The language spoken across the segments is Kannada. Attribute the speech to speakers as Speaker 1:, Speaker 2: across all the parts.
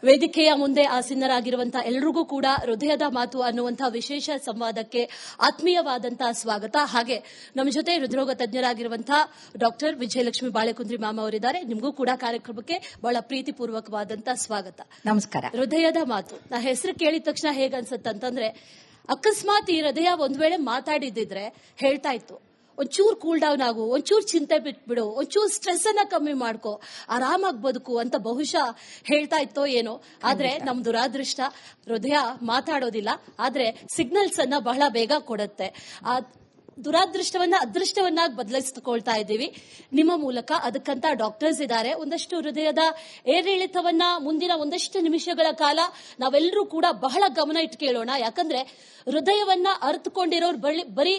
Speaker 1: ವೇದಿಕೆಯ ಮುಂದೆ ಆಸೀನರಾಗಿರುವಂತಹ ಎಲ್ಲರಿಗೂ ಕೂಡ ಹೃದಯದ ಮಾತು ಅನ್ನುವಂತಹ ವಿಶೇಷ ಸಂವಾದಕ್ಕೆ ಆತ್ಮೀಯವಾದಂತಹ ಸ್ವಾಗತ. ಹಾಗೆ ನಮ್ಮ ಜೊತೆ ಹೃದ್ರೋಗ ತಜ್ಞರಾಗಿರುವಂತಹ ಡಾಕ್ಟರ್ ವಿಜಯಲಕ್ಷ್ಮಿ ಬಾಳೆಕುಂದ್ರಿ ಮ್ಯಾಮ್ ಅವರಿದ್ದಾರೆ. ನಿಮಗೂ ಕೂಡ ಕಾರ್ಯಕ್ರಮಕ್ಕೆ ಬಹಳ ಪ್ರೀತಿಪೂರ್ವಕವಾದಂತಹ ಸ್ವಾಗತ.
Speaker 2: ನಮಸ್ಕಾರ.
Speaker 1: ಹೃದಯದ ಮಾತು ನಾ ಹೆಸರು ಕೇಳಿದ ತಕ್ಷಣ ಹೇಗನ್ಸುತ್ತಂತಂದ್ರೆ, ಅಕಸ್ಮಾತ್ ಈ ಹೃದಯ ಒಂದ್ ವೇಳೆ ಮಾತಾಡಿದ್ರೆ ಹೇಳ್ತಾ ಇತ್ತು, ಒಂಚೂರು ಕೂಲ್ ಡೌನ್ ಆಗು, ಒಂಚೂರು ಚಿಂತೆ ಬಿಟ್ಬಿಡು, ಒಂಚೂರು ಸ್ಟ್ರೆಸ್ ಅನ್ನ ಕಮ್ಮಿ ಮಾಡ್ಕೋ, ಆರಾಮಾಗಿ ಬದುಕು ಅಂತ ಬಹುಶಃ ಹೇಳ್ತಾ ಇತ್ತೋ ಏನೋ. ಆದ್ರೆ ನಮ್ ದುರಾದೃಷ್ಟ, ಹೃದಯ ಮಾತಾಡೋದಿಲ್ಲ, ಆದ್ರೆ ಸಿಗ್ನಲ್ಸ್ ಅನ್ನ ಬಹಳ ಬೇಗ ಕೊಡುತ್ತೆ. ದುರಾದೃಷ್ಟವನ್ನ ಅದೃಷ್ಟವನ್ನಾಗಿ ಬದಲಿಸಿಕೊಳ್ತಾ ಇದ್ದೀವಿ ನಿಮ್ಮ ಮೂಲಕ. ಅದಕ್ಕಂತ ಡಾಕ್ಟರ್ಸ್ ಇದ್ದಾರೆ. ಒಂದಷ್ಟು ಹೃದಯದ ಏರಿಳಿತವನ್ನ ಮುಂದಿನ ಒಂದಷ್ಟು ನಿಮಿಷಗಳ ಕಾಲ ನಾವೆಲ್ಲರೂ ಕೂಡ ಬಹಳ ಗಮನ ಇಟ್ಟು ಕೇಳೋಣ. ಯಾಕಂದ್ರೆ ಹೃದಯವನ್ನ ಅರ್ಥಕೊಂಡಿರೋರು ಬರೀ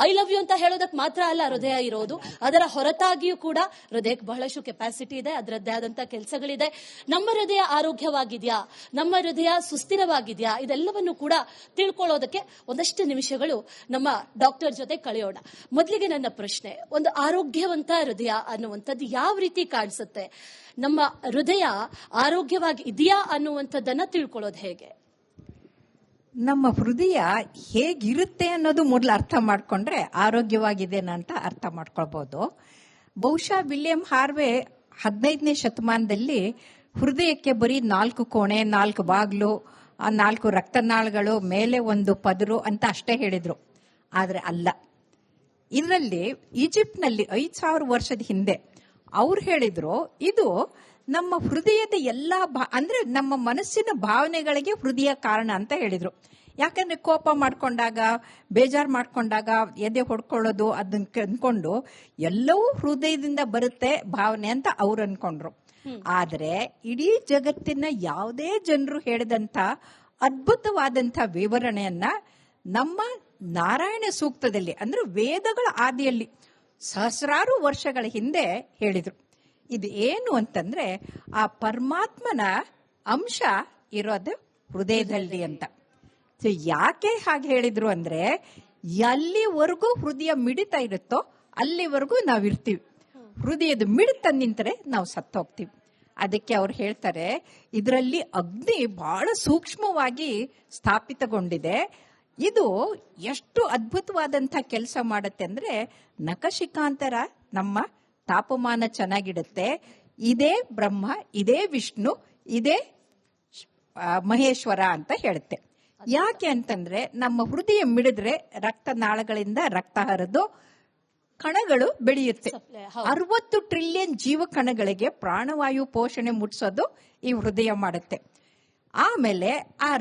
Speaker 1: ಐ ಲವ್ ಯು ಅಂತ ಹೇಳೋದಕ್ಕೆ ಮಾತ್ರ ಅಲ್ಲ ಹೃದಯ ಇರೋದು. ಅದರ ಹೊರತಾಗಿಯೂ ಕೂಡ ಹೃದಯಕ್ಕೆ ಬಹಳಷ್ಟು ಕೆಪಾಸಿಟಿ ಇದೆ, ಅದರದ್ದೇ ಆದಂತಹ ಕೆಲಸಗಳಿದೆ. ನಮ್ಮ ಹೃದಯ ಆರೋಗ್ಯವಾಗಿದೆಯಾ, ನಮ್ಮ ಹೃದಯ ಸುಸ್ಥಿರವಾಗಿದೆಯಾ, ಇದೆಲ್ಲವನ್ನು ಕೂಡ ತಿಳ್ಕೊಳ್ಳೋದಕ್ಕೆ ಒಂದಷ್ಟು ನಿಮಿಷಗಳು ನಮ್ಮ ಡಾಕ್ಟರ್ ಜೊತೆ ಕಳೆಯೋಣ. ಮೊದಲಿಗೆ ನನ್ನ ಪ್ರಶ್ನೆ, ಒಂದು ಆರೋಗ್ಯವಂತ ಹೃದಯ ಅನ್ನುವಂಥದ್ದು ಯಾವ ರೀತಿ ಕಾಣಿಸುತ್ತೆ? ನಮ್ಮ ಹೃದಯ ಆರೋಗ್ಯವಾಗಿ ಇದೆಯಾ ಅನ್ನುವಂಥದ್ದನ್ನ ತಿಳ್ಕೊಳ್ಳೋದು ಹೇಗೆ?
Speaker 2: ನಮ್ಮ ಹೃದಯ ಹೇಗಿರುತ್ತೆ ಅನ್ನೋದು ಮೊದಲು ಅರ್ಥ ಮಾಡ್ಕೊಂಡ್ರೆ ಆರೋಗ್ಯವಾಗಿದೆ ಅಂತ ಅರ್ಥ ಮಾಡ್ಕೊಳ್ಬಹುದು. ಬಹುಶಃ ವಿಲಿಯಂ ಹಾರ್ವೆ 15ನೇ ಶತಮಾನದಲ್ಲಿ ಹೃದಯಕ್ಕೆ ಬರೀ 4 ಕೋಣೆ, 4 ಬಾಗ್ಲು, 4 ರಕ್ತನಾಳಗಳು, ಮೇಲೆ ಒಂದು ಪದರು ಅಂತ ಅಷ್ಟೇ ಹೇಳಿದ್ರು. ಆದ್ರೆ ಅಲ್ಲ, ಇದರಲ್ಲಿ ಈಜಿಪ್ಟ್ನಲ್ಲಿ 5000 ವರ್ಷದ ಹಿಂದೆ ಅವ್ರು ಹೇಳಿದ್ರು, ಇದು ನಮ್ಮ ಹೃದಯದ ಎಲ್ಲಾ ಅಂದ್ರೆ ನಮ್ಮ ಮನಸ್ಸಿನ ಭಾವನೆಗಳಿಗೆ ಹೃದಯ ಕಾರಣ ಅಂತ ಹೇಳಿದ್ರು. ಯಾಕಂದ್ರೆ ಕೋಪ ಮಾಡ್ಕೊಂಡಾಗ, ಬೇಜಾರು ಮಾಡ್ಕೊಂಡಾಗ ಎದೆ ಹೊಡ್ಕೊಳ್ಳೋದು ಅದನ್ನ ಅನ್ಕೊಂಡು ಎಲ್ಲವೂ ಹೃದಯದಿಂದ ಬರುತ್ತೆ ಭಾವನೆ ಅಂತ ಅವ್ರು ಅನ್ಕೊಂಡ್ರು. ಆದ್ರೆ ಇಡೀ ಜಗತ್ತಿನ ಯಾವುದೇ ಜನರು ಹೇಳಿದಂತ ಅದ್ಭುತವಾದಂತ ವಿವರಣೆಯನ್ನ ನಮ್ಮ ನಾರಾಯಣ ಸೂಕ್ತದಲ್ಲಿ ಅಂದ್ರೆ ವೇದಗಳ ಆದಿಯಲ್ಲಿ ಸಹಸ್ರಾರು ವರ್ಷಗಳ ಹಿಂದೆ ಹೇಳಿದ್ರು. ಇದು ಏನು ಅಂತಂದ್ರೆ, ಆ ಪರಮಾತ್ಮನ ಅಂಶ ಇರೋದು ಹೃದಯದಲ್ಲಿ ಅಂತ. ಯಾಕೆ ಹಾಗೆ ಹೇಳಿದ್ರು ಅಂದ್ರೆ, ಎಲ್ಲಿವರೆಗೂ ಹೃದಯ ಮಿಡಿತಾ ಇರುತ್ತೋ ಅಲ್ಲಿವರೆಗೂ ನಾವಿರ್ತೀವಿ. ಹೃದಯದ ಮಿಡಿತ ನಿಂತರೆ ನಾವು ಸತ್ತೋಗ್ತೀವಿ. ಅದಕ್ಕೆ ಅವ್ರು ಹೇಳ್ತಾರೆ, ಇದರಲ್ಲಿ ಅಗ್ನಿ ಬಹಳ ಸೂಕ್ಷ್ಮವಾಗಿ ಸ್ಥಾಪಿತಗೊಂಡಿದೆ. ಇದು ಎಷ್ಟು ಅದ್ಭುತವಾದಂತ ಕೆಲಸ ಮಾಡುತ್ತೆ ಅಂದ್ರೆ, ನಖಶಿಖಾಂತರ ನಮ್ಮ ತಾಪಮಾನ ಚೆನ್ನಾಗಿಡುತ್ತೆ. ಇದೇ ಬ್ರಹ್ಮ, ಇದೇ ವಿಷ್ಣು, ಇದೇ ಮಹೇಶ್ವರ ಅಂತ ಹೇಳುತ್ತೆ. ಯಾಕೆ ಅಂತಂದ್ರೆ, ನಮ್ಮ ಹೃದಯ ಮಿಡಿದ್ರೆ ರಕ್ತನಾಳಗಳಿಂದ ರಕ್ತ ಹರಿದು ಕಣಗಳು ಬೆಳೆಯುತ್ತೆ. 60 ಟ್ರಿಲಿಯನ್ ಜೀವ ಕಣಗಳಿಗೆ ಪ್ರಾಣವಾಯು ಪೋಷಣೆ ಮುಟ್ಸೋದು ಈ ಹೃದಯ ಮಾಡುತ್ತೆ. ಆಮೇಲೆ ಆ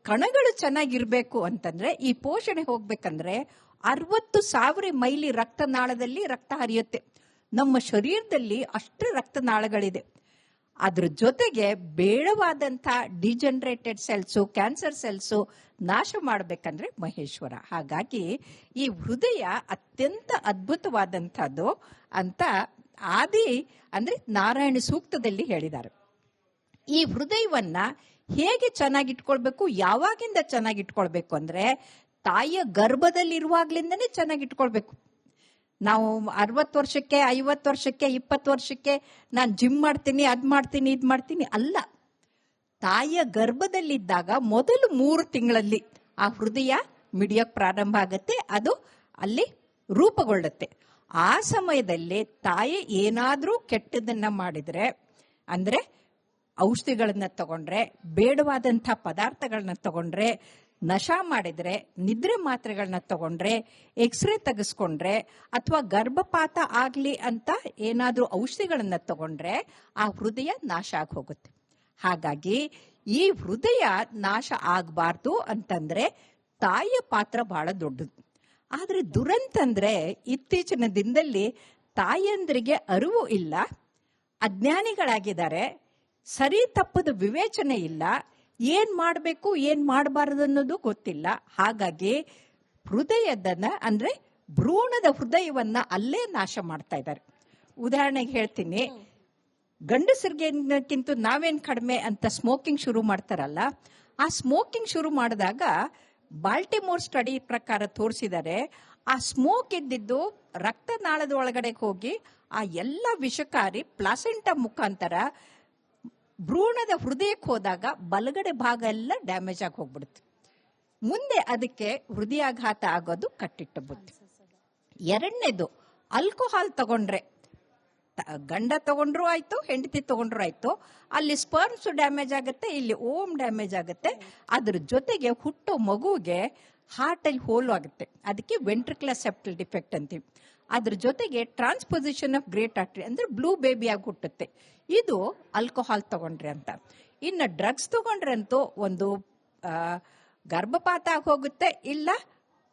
Speaker 2: ಕಣಗಳು ಚೆನ್ನಾಗಿರ್ಬೇಕು ಅಂತಂದ್ರೆ, ಈ ಪೋಷಣೆ ಹೋಗ್ಬೇಕಂದ್ರೆ 60,000 ಮೈಲಿ ರಕ್ತನಾಳದಲ್ಲಿ ರಕ್ತ ಹರಿಯುತ್ತೆ. ನಮ್ಮ ಶರೀರದಲ್ಲಿ ಅಷ್ಟು ರಕ್ತನಾಳಗಳಿದೆ. ಅದ್ರ ಜೊತೆಗೆ ಬೇಡವಾದಂತ ಡಿಜನರೇಟೆಡ್ ಸೆಲ್ಸು, ಕ್ಯಾನ್ಸರ್ ಸೆಲ್ಸು ನಾಶ ಮಾಡಬೇಕಂದ್ರೆ ಮಹೇಶ್ವರ. ಹಾಗಾಗಿ ಈ ಹೃದಯ ಅತ್ಯಂತ ಅದ್ಭುತವಾದಂಥದ್ದು ಅಂತ ಆದಿ ಅಂದ್ರೆ ನಾರಾಯಣ ಸೂಕ್ತದಲ್ಲಿ ಹೇಳಿದ್ದಾರೆ. ಈ ಹೃದಯವನ್ನ ಹೇಗೆ ಚೆನ್ನಾಗಿಟ್ಕೊಳ್ಬೇಕು, ಯಾವಾಗಿಂದ ಚೆನ್ನಾಗಿಟ್ಕೊಳ್ಬೇಕು ಅಂದ್ರೆ, ತಾಯಿಯ ಗರ್ಭದಲ್ಲಿರುವಾಗ್ಲಿಂದನೇ ಚೆನ್ನಾಗಿಟ್ಕೊಳ್ಬೇಕು. ನಾವು 60 ವರ್ಷಕ್ಕೆ, 50 ವರ್ಷಕ್ಕೆ, 20 ವರ್ಷಕ್ಕೆ ನಾನು ಜಿಮ್ ಮಾಡ್ತೀನಿ, ಅದ್ ಮಾಡ್ತೀನಿ, ಇದ್ ಮಾಡ್ತೀನಿ ಅಲ್ಲ. ತಾಯಿಯ ಗರ್ಭದಲ್ಲಿದ್ದಾಗ ಮೊದಲು 3 ತಿಂಗಳಲ್ಲಿ ಆ ಹೃದಯ ಮಿಡಿಯಕ್ ಪ್ರಾರಂಭ ಆಗತ್ತೆ, ಅದು ಅಲ್ಲಿ ರೂಪುಗೊಳ್ಳುತ್ತೆ. ಆ ಸಮಯದಲ್ಲಿ ತಾಯಿ ಏನಾದ್ರೂ ಕೆಟ್ಟದನ್ನ ಮಾಡಿದ್ರೆ, ಅಂದ್ರೆ ಔಷಧಿಗಳನ್ನ ತಗೊಂಡ್ರೆ, ಬೇಡವಾದಂಥ ಪದಾರ್ಥಗಳನ್ನ ತಗೊಂಡ್ರೆ, ನಶಾ ಮಾಡಿದ್ರೆ, ನಿದ್ರೆ ಮಾತ್ರೆಗಳನ್ನ ತಗೊಂಡ್ರೆ, ಎಕ್ಸ್ರೇ ತೆಗೆಸ್ಕೊಂಡ್ರೆ, ಅಥವಾ ಗರ್ಭಪಾತ ಆಗ್ಲಿ ಅಂತ ಏನಾದ್ರೂ ಔಷಧಿಗಳನ್ನ ತಗೊಂಡ್ರೆ ಆ ಹೃದಯ ನಾಶ ಆಗಿ ಹೋಗುತ್ತೆ. ಹಾಗಾಗಿ ಈ ಹೃದಯ ನಾಶ ಆಗಬಾರ್ದು ಅಂತಂದ್ರೆ ತಾಯಿಯ ಪಾತ್ರ ಬಹಳ ದೊಡ್ಡದು. ಆದ್ರೆ ದುರಂತ ಅಂದ್ರೆ, ಇತ್ತೀಚಿನ ದಿನದಲ್ಲಿ ತಾಯಿಯಂದ್ರಿಗೆ ಅರಿವು ಇಲ್ಲ, ಅಜ್ಞಾನಿಗಳಾಗಿದ್ದಾರೆ, ಸರಿ ತಪ್ಪದ ವಿವೇಚನೆ ಇಲ್ಲ, ಏನ್ ಮಾಡಬೇಕು ಏನ್ ಮಾಡಬಾರದು ಅನ್ನೋದು ಗೊತ್ತಿಲ್ಲ. ಹಾಗಾಗಿ ಹೃದಯದನ್ನ ಅಂದ್ರೆ ಭ್ರೂಣದ ಹೃದಯವನ್ನ ಅಲ್ಲೇ ನಾಶ ಮಾಡ್ತಾ ಇದ್ದಾರೆ. ಉದಾಹರಣೆಗೆ ಹೇಳ್ತೀನಿ, ಗಂಡಸರಿಗಿಂತ ನಾವೇನ್ ಕಡಿಮೆ ಅಂತ ಸ್ಮೋಕಿಂಗ್ ಶುರು ಮಾಡ್ತಾರಲ್ಲ, ಆ ಸ್ಮೋಕಿಂಗ್ ಶುರು ಮಾಡಿದಾಗ ಬಾಲ್ಟಿಮೋರ್ ಸ್ಟಡಿ ಪ್ರಕಾರ ತೋರಿಸಿದ್ದಾರೆ, ಆ ಸ್ಮೋಕ್ ಇದ್ದಿದ್ದು ರಕ್ತನಾಳದ ಒಳಗಡೆ ಹೋಗಿ ಆ ಎಲ್ಲ ವಿಷಕಾರಿ ಪ್ಲಾಸೆಂಟಾ ಮುಖಾಂತರ ಭ್ರೂಣದ ಹೃದಯಕ್ಕೆ ಹೋದಾಗ ಬಲಗಡೆ ಭಾಗ ಎಲ್ಲ ಡ್ಯಾಮೇಜ್ ಆಗಿ ಹೋಗ್ಬಿಡುತ್ತೆ. ಮುಂದೆ ಅದಕ್ಕೆ ಹೃದಯಾಘಾತ ಆಗೋದು ಕಟ್ಟಿಟ್ಟ ಬುದ್ಧಿ. ಎರಡನೇದು, ಆಲ್ಕೋಹಾಲ್ ತಗೊಂಡ್ರೆ, ಗಂಡ ತಗೊಂಡ್ರು ಆಯ್ತು, ಹೆಂಡತಿ ತಗೊಂಡ್ರು ಆಯ್ತು, ಅಲ್ಲಿ ಸ್ಪರ್ಮ್ಸ್ ಡ್ಯಾಮೇಜ್ ಆಗುತ್ತೆ, ಇಲ್ಲಿ ಓಮ್ ಡ್ಯಾಮೇಜ್ ಆಗುತ್ತೆ. ಅದ್ರ ಜೊತೆಗೆ ಹುಟ್ಟೋ ಮಗುವಿಗೆ ಹಾರ್ಟಲ್ಲಿ ಹೋಲು ಆಗುತ್ತೆ, ಅದಕ್ಕೆ ವೆಂಟ್ರಿಕ್ಯುಲರ್ ಸೆಪ್ಟಲ್ ಡಿಫೆಕ್ಟ್ ಅಂತೀವಿ. ಅದ್ರ ಜೊತೆಗೆ ಟ್ರಾನ್ಸ್ಪೊಸಿಷನ್ ಆಫ್ ಗ್ರೇಟ್ ಆರ್ಟರಿ ಅಂದ್ರೆ ಬ್ಲೂ ಬೇಬಿ ಆಗಿ ಹುಟ್ಟುತ್ತೆ. ಇದು ಆಲ್ಕೋಹಾಲ್ ತಗೊಂಡ್ರೆ ಅಂತ. ಇನ್ನು ಡ್ರಗ್ಸ್ ತಗೊಂಡ್ರಂತೂ ಒಂದು ಗರ್ಭಪಾತ ಆಗಿ ಹೋಗುತ್ತೆ, ಇಲ್ಲ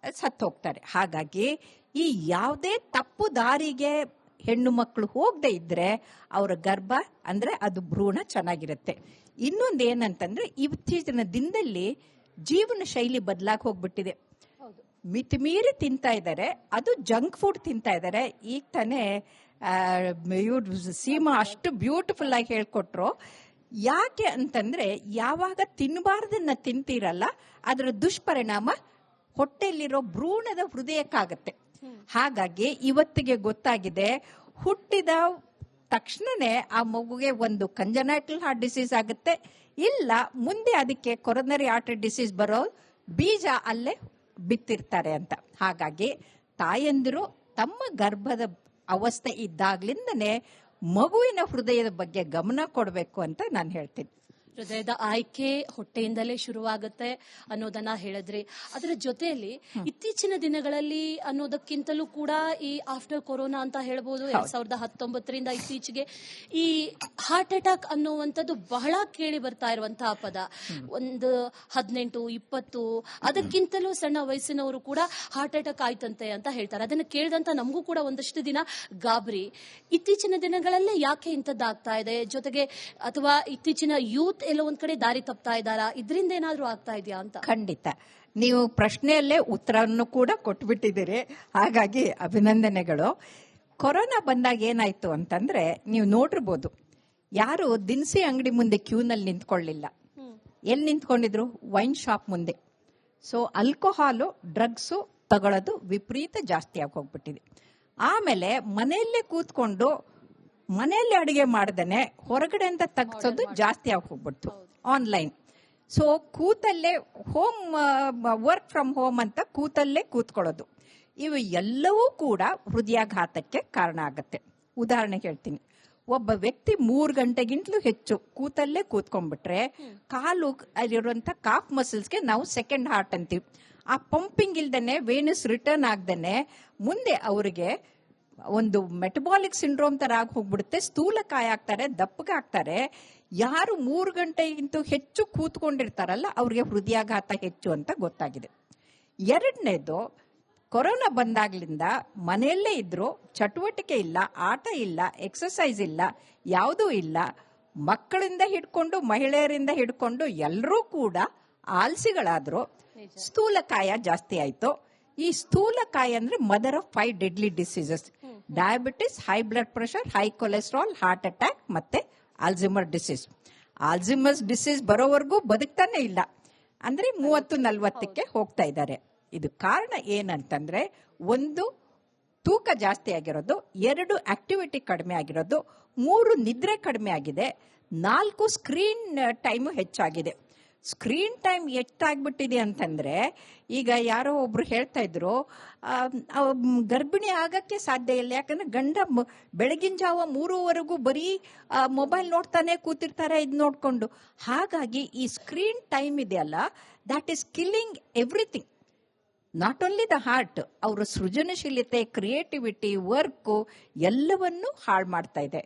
Speaker 2: ಸತ್ತು ಹೋಗ್ತಾರೆ. ಹಾಗಾಗಿ ಈ ಯಾವುದೇ ತಪ್ಪು ದಾರಿಗೆ ಹೆಣ್ಣು ಮಕ್ಕಳು ಹೋಗದೆ ಇದ್ರೆ ಅವರ ಗರ್ಭ ಅಂದ್ರೆ ಅದು ಭ್ರೂಣ ಚೆನ್ನಾಗಿರುತ್ತೆ. ಇನ್ನೊಂದು ಏನಂತಂದ್ರೆ ಇತ್ತೀಚಿನ ದಿನದಲ್ಲಿ ಜೀವನ ಶೈಲಿ ಬದಲಾಗಿ ಹೋಗ್ಬಿಟ್ಟಿದೆ. ಮಿತಿಮೀರಿ ತಿಂತಾ ಇದ್ದಾರೆ, ಅದು ಜಂಕ್ ಫುಡ್ ತಿಂತಾ ಇದ್ದಾರೆ. ಈಗ ತಾನೇ ಸೀಮಾ ಅಷ್ಟು ಬ್ಯೂಟಿಫುಲ್ ಆಗಿ ಹೇಳ್ಕೊಟ್ರು. ಯಾಕೆ ಅಂತಂದ್ರೆ ಯಾವಾಗ ತಿನ್ನಬಾರ್ದನ್ನ ತಿಂತೀರಲ್ಲ ಅದರ ದುಷ್ಪರಿಣಾಮ ಹೊಟ್ಟೆಯಲ್ಲಿರೋ ಭ್ರೂಣದ ಹೃದಯಕ್ಕಾಗತ್ತೆ. ಹಾಗಾಗಿ ಇವತ್ತಿಗೆ ಗೊತ್ತಾಗಿದೆ, ಹುಟ್ಟಿದ ತಕ್ಷಣನೇ ಆ ಮಗುಗೆ ಒಂದು ಕಂಜನೈಟಲ್ ಹಾರ್ಟ್ ಡಿಸೀಸ್ ಆಗುತ್ತೆ, ಇಲ್ಲ ಮುಂದೆ ಅದಕ್ಕೆ ಕೊರೊನರಿ ಆರ್ಟರಿ ಡಿಸೀಸ್ ಬರೋ ಬೀಜ ಅಲ್ಲೇ ಬಿತ್ತಿರ್ತಾರೆ ಅಂತ. ಹಾಗಾಗಿ ತಾಯಂದಿರು ತಮ್ಮ ಗರ್ಭದ ಅವಸ್ಥೆ ಇದ್ದಾಗ್ಲಿಂದನೇ ಮಗುವಿನ ಹೃದಯದ ಬಗ್ಗೆ ಗಮನ ಕೊಡಬೇಕು ಅಂತ ನಾನು ಹೇಳ್ತೀನಿ.
Speaker 1: ಹೃದಯದ ಆಯ್ಕೆ ಹೊಟ್ಟೆಯಿಂದಲೇ ಶುರುವಾಗುತ್ತೆ ಅನ್ನೋದನ್ನ ಹೇಳಿದ್ರಿ. ಅದರ ಜೊತೆಯಲ್ಲಿ ಇತ್ತೀಚಿನ ದಿನಗಳಲ್ಲಿ ಅನ್ನೋದಕ್ಕಿಂತಲೂ ಕೂಡ ಈ ಆಫ್ಟರ್ ಕೊರೋನಾ ಅಂತ ಹೇಳ್ಬೋದು, 2019ರಿಂದ ಇತ್ತೀಚೆಗೆ ಈ ಹಾರ್ಟ್ ಅಟ್ಯಾಕ್ ಅನ್ನುವಂಥದ್ದು ಬಹಳ ಕೇಳಿ ಬರ್ತಾ ಇರುವಂತಹ ಪದ. ಒಂದು 18, 20 ಅದಕ್ಕಿಂತಲೂ ಸಣ್ಣ ವಯಸ್ಸಿನವರು ಕೂಡ ಹಾರ್ಟ್ ಅಟ್ಯಾಕ್ ಆಯ್ತಂತೆ ಅಂತ ಹೇಳ್ತಾರೆ. ಅದನ್ನ ಕೇಳಿದಂತ ನಮಗೂ ಕೂಡ ಒಂದಷ್ಟು ದಿನ ಗಾಬರಿ. ಇತ್ತೀಚಿನ ದಿನಗಳಲ್ಲೇ ಯಾಕೆ ಇಂಥದ್ದಾಗ್ತಾ ಇದೆ, ಜೊತೆಗೆ ಅಥವಾ ಇತ್ತೀಚಿನ ಯೂತ್ ಎಲ್ಲ ಒಂದ್ ಕಡೆ ದಾರಿ ತಪ್ತಾ ಇದ್ದಾರಾ, ಇದರಿಂದ ಏನಾದ್ರೂ ಆಗ್ತಾ ಇದೆಯಾ ಅಂತ?
Speaker 2: ಖಂಡಿತ, ನೀವು ಪ್ರಶ್ನೆಯಲ್ಲೇ ಉತ್ತರವನ್ನು ಕೂಡ ಕೊಟ್ಬಿಟ್ಟಿದ್ದೀರಿ, ಹಾಗಾಗಿ ಅಭಿನಂದನೆಗಳು. ಕೊರೋನಾ ಬಂದಾಗ ಏನಾಯ್ತು ಅಂತಂದ್ರೆ ನೀವು ನೋಡಿರ್ಬೋದು, ಯಾರು ದಿನಸಿ ಅಂಗಡಿ ಮುಂದೆ ಕ್ಯೂನಲ್ಲಿ ನಿಂತ್ಕೊಳ್ಳಿಲ್ಲ. ಎಲ್ಲಿ ನಿಂತ್ಕೊಂಡಿದ್ರು? ವೈನ್ ಶಾಪ್ ಮುಂದೆ. ಸೊ ಆಲ್ಕೋಹಾಲು ಡ್ರಗ್ಸು ತಗೊಳ್ಳೋದು ವಿಪರೀತ ಜಾಸ್ತಿ ಆಗಿ ಹೋಗ್ಬಿಟ್ಟಿದೆ. ಆಮೇಲೆ ಮನೆಯಲ್ಲೇ ಕೂತ್ಕೊಂಡು ಮನೆಯಲ್ಲಿ ಅಡುಗೆ ಮಾಡ್ದೇನೆ ಹೊರಗಡೆ ಅಂತ ತಗ್ಸೋದು ಜಾಸ್ತಿ ಆಗಿ ಹೋಗ್ಬಿಡ್ತು, ಆನ್ಲೈನ್. ಸೊ ಕೂತಲ್ಲೇ ಹೋಮ್ ವರ್ಕ್ ಫ್ರಮ್ ಹೋಮ್ ಅಂತ ಕೂತಲ್ಲೇ ಕೂತ್ಕೊಳ್ಳೋದು, ಇವು ಎಲ್ಲವೂ ಕೂಡ ಹೃದಯಾಘಾತಕ್ಕೆ ಕಾರಣ ಆಗುತ್ತೆ. ಉದಾಹರಣೆ ಹೇಳ್ತೀನಿ, ಒಬ್ಬ ವ್ಯಕ್ತಿ 3 ಗಂಟೆಗಿಂತಲೂ ಹೆಚ್ಚು ಕೂತಲ್ಲೇ ಕೂತ್ಕೊಂಡ್ಬಿಟ್ರೆ ಕಾಲು ಅಲ್ಲಿರುವಂತ ಕಾಫ್ ಮಸಲ್ಸ್ಗೆ ನಾವು ಸೆಕೆಂಡ್ ಹಾರ್ಟ್ ಅಂತೀವಿ. ಆ ಪಂಪಿಂಗ್ ಇಲ್ದೇನೆ, ವೇನಸ್ ರಿಟರ್ನ್ ಆಗ್ದೇನೆ ಮುಂದೆ ಅವರಿಗೆ ಒಂದು ಮೆಟಬಾಲಿಕ್ ಸಿಂಡ್ರೋಮ್ ತರ ಆಗಿ ಹೋಗ್ಬಿಡುತ್ತೆ, ಸ್ಥೂಲಕಾಯ ಆಗ್ತಾರೆ, ದಪ್ಪಗಾಗ್ತಾರೆ. ಯಾರು 3 ಗಂಟೆಗಿಂತ ಹೆಚ್ಚು ಕೂತ್ಕೊಂಡಿರ್ತಾರಲ್ಲ ಅವ್ರಿಗೆ ಹೃದಯಾಘಾತ ಹೆಚ್ಚು ಅಂತ ಗೊತ್ತಾಗಿದೆ. ಎರಡನೇದು, ಕೊರೋನಾ ಬಂದಾಗ್ಲಿಂದ ಮನೆಯಲ್ಲೇ ಇದ್ರು, ಚಟುವಟಿಕೆ ಇಲ್ಲ, ಆಟ ಇಲ್ಲ, ಎಕ್ಸರ್ಸೈಸ್ ಇಲ್ಲ, ಯಾವುದೂ ಇಲ್ಲ. ಮಕ್ಕಳಿಂದ ಹಿಡ್ಕೊಂಡು ಮಹಿಳೆಯರಿಂದ ಹಿಡ್ಕೊಂಡು ಎಲ್ಲರೂ ಕೂಡ ಆಲ್ಸಿಗಳಾದ್ರು, ಸ್ಥೂಲಕಾಯ ಜಾಸ್ತಿ ಆಯ್ತು. ಈ ಸ್ಥೂಲಕಾಯ ಅಂದ್ರೆ mother of 5 deadly diseases: diabetes, high blood pressure, high cholesterol, heart attack ಮತ್ತೆ ಆಲ್ಝಿಮರ್ ಡಿಸೀಸ್. ಆಲ್ಝಿಮರ್ಸ್ ಡಿಸೀಸ್ ಬರೋವರೆಗೂ ಬದುಕ್ತಾನೆ ಇಲ್ಲ, ಅಂದ್ರೆ 30-40ಕ್ಕೆ ಹೋಗ್ತಾ ಇದ್ದಾರೆ. ಇದು ಕಾರಣ ಏನಂತಂದ್ರೆ, 1 ತೂಕ ಜಾಸ್ತಿ ಆಗಿರೋದು, 2 ಆಕ್ಟಿವಿಟಿ ಕಡಿಮೆ ಆಗಿರೋದು, 3 ನಿದ್ರೆ ಕಡಿಮೆ ಆಗಿದೆ, 4 ಸ್ಕ್ರೀನ್ ಟೈಮು ಹೆಚ್ಚಾಗಿದೆ. ಸ್ಕ್ರೀನ್ ಟೈಮ್ ಹೆಚ್ಚಾಗ್ಬಿಟ್ಟಿದೆ ಅಂತಂದ್ರೆ, ಈಗ ಯಾರೋ ಒಬ್ರು ಹೇಳ್ತಾ ಇದ್ರು ಗರ್ಭಿಣಿ ಆಗಕ್ಕೆ ಸಾಧ್ಯ ಇಲ್ಲ, ಯಾಕಂದ್ರೆ ಗಂಡ ಬೆಳಗಿನ ಜಾವ 3ವರೆಗೂ ಬರೀ ಮೊಬೈಲ್ ನೋಡ್ತಾನೆ ಕೂತಿರ್ತಾರೆ ಇದು ನೋಡ್ಕೊಂಡು. ಹಾಗಾಗಿ ಈ ಸ್ಕ್ರೀನ್ ಟೈಮ್ ಇದೆಯಲ್ಲ, that is killing everything, not only the heart. ಅವರ ಸೃಜನಶೀಲತೆ, ಕ್ರಿಯೇಟಿವಿಟಿ, ವರ್ಕು ಎಲ್ಲವನ್ನೂ ಹಾಳು ಮಾಡ್ತಾ ಇದೆ.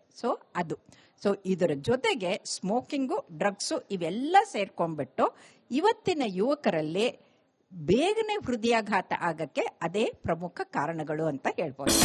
Speaker 2: ಸೊ ಇದರ ಜೊತೆಗೆ ಸ್ಮೋಕಿಂಗು, ಡ್ರಗ್ಸು ಇವೆಲ್ಲ ಸೇರ್ಕೊಂಡ್ಬಿಟ್ಟು ಇವತ್ತಿನ ಯುವಕರಲ್ಲಿ ಬೇಗನೆ ಹೃದಯಾಘಾತ ಆಗಕ್ಕೆ ಅದೇ ಪ್ರಮುಖ ಕಾರಣಗಳು ಅಂತ ಹೇಳ್ಬೋದು.